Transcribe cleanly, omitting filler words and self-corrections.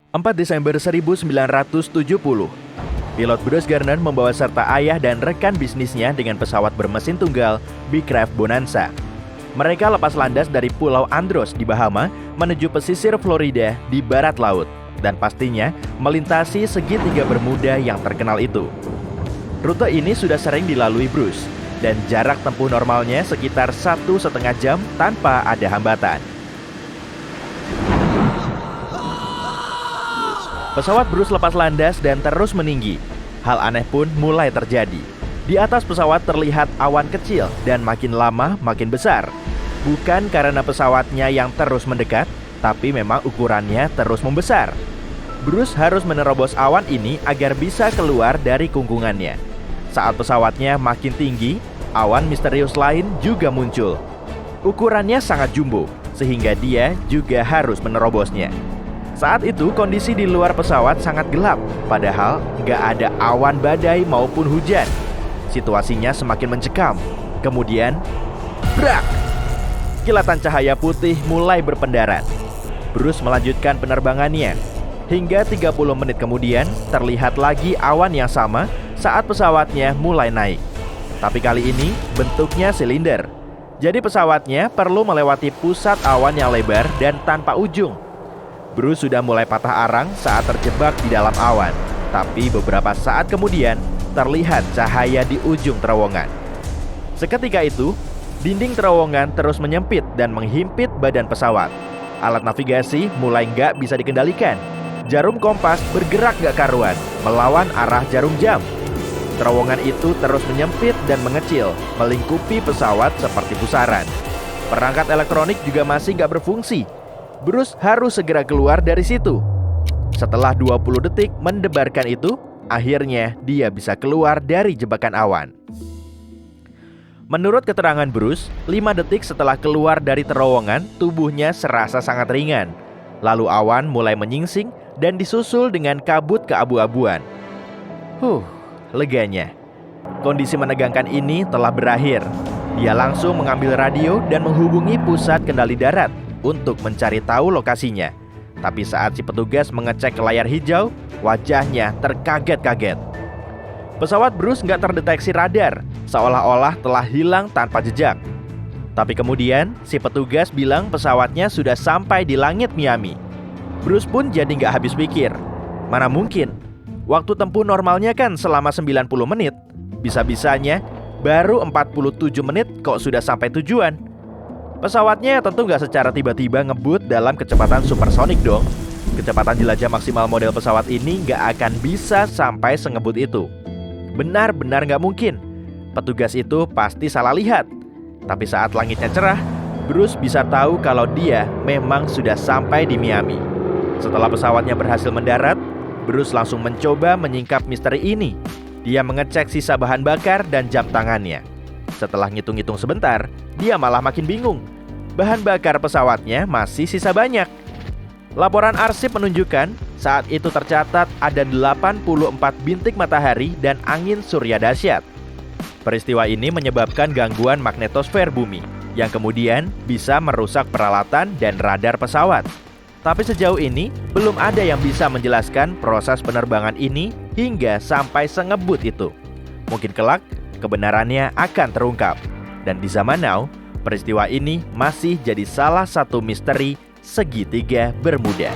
4 Desember 1970, pilot Bruce Garner membawa serta ayah dan rekan bisnisnya dengan pesawat bermesin tunggal Beechcraft Bonanza. Mereka lepas landas dari Pulau Andros di Bahama menuju pesisir Florida di barat laut dan pastinya melintasi segitiga Bermuda yang terkenal itu. Rute ini sudah sering dilalui Bruce dan jarak tempuh normalnya sekitar 1,5 jam tanpa ada hambatan. Pesawat Bruce lepas landas dan terus meninggi. Hal aneh pun mulai terjadi. Di atas pesawat terlihat awan kecil dan makin lama makin besar. Bukan karena pesawatnya yang terus mendekat, tapi memang ukurannya terus membesar. Bruce harus menerobos awan ini agar bisa keluar dari kungkungannya. Saat pesawatnya makin tinggi, awan misterius lain juga muncul. Ukurannya sangat jumbo, sehingga dia juga harus menerobosnya. Saat itu kondisi di luar pesawat sangat gelap, padahal nggak ada awan badai maupun hujan. Situasinya semakin mencekam. Kemudian, brak! Kilatan cahaya putih mulai berpendaran. Bruce melanjutkan penerbangannya. Hingga 30 menit kemudian, terlihat lagi awan yang sama saat pesawatnya mulai naik. Tapi kali ini bentuknya silinder. Jadi pesawatnya perlu melewati pusat awan yang lebar dan tanpa ujung. Bruce sudah mulai patah arang saat terjebak di dalam awan. Tapi beberapa saat kemudian terlihat cahaya di ujung terowongan. Seketika itu, dinding terowongan terus menyempit dan menghimpit badan pesawat. Alat navigasi mulai nggak bisa dikendalikan. Jarum kompas bergerak nggak karuan, melawan arah jarum jam. Terowongan itu terus menyempit dan mengecil, melingkupi pesawat seperti pusaran. Perangkat elektronik juga masih nggak berfungsi. Bruce harus segera keluar dari situ. Setelah 20 detik mendebarkan itu, akhirnya dia bisa keluar dari jebakan awan. Menurut keterangan Bruce, 5 detik setelah keluar dari terowongan, tubuhnya serasa sangat ringan. Lalu awan mulai menyingsing dan disusul dengan kabut keabu-abuan. Leganya. Kondisi menegangkan ini telah berakhir. Dia langsung mengambil radio dan menghubungi pusat kendali darat untuk mencari tahu lokasinya. Tapi saat si petugas mengecek layar hijau, wajahnya terkaget-kaget. Pesawat Bruce nggak terdeteksi radar, seolah-olah telah hilang tanpa jejak. Tapi kemudian si petugas bilang pesawatnya sudah sampai di langit Miami. Bruce pun jadi nggak habis pikir. Mana mungkin? Waktu tempuh normalnya kan selama 90 menit. Bisa-bisanya baru 47 menit kok sudah sampai tujuan. Pesawatnya tentu nggak secara tiba-tiba ngebut dalam kecepatan supersonik dong. Kecepatan jelajah maksimal model pesawat ini nggak akan bisa sampai sengebut itu. Benar-benar nggak mungkin. Petugas itu pasti salah lihat. Tapi saat langitnya cerah, Bruce bisa tahu kalau dia memang sudah sampai di Miami. Setelah pesawatnya berhasil mendarat, Bruce langsung mencoba menyingkap misteri ini. Dia mengecek sisa bahan bakar dan jam tangannya. Setelah ngitung-ngitung sebentar, dia malah makin bingung. Bahan bakar pesawatnya masih sisa banyak. Laporan arsip menunjukkan saat itu tercatat ada 84 bintik matahari dan angin surya dahsyat. Peristiwa ini menyebabkan gangguan magnetosfer bumi yang kemudian bisa merusak peralatan dan radar pesawat. Tapi sejauh ini belum ada yang bisa menjelaskan proses penerbangan ini hingga sampai sengebut itu. Mungkin kelak kebenarannya akan terungkap. Dan di zaman now, peristiwa ini masih jadi salah satu misteri segitiga Bermuda.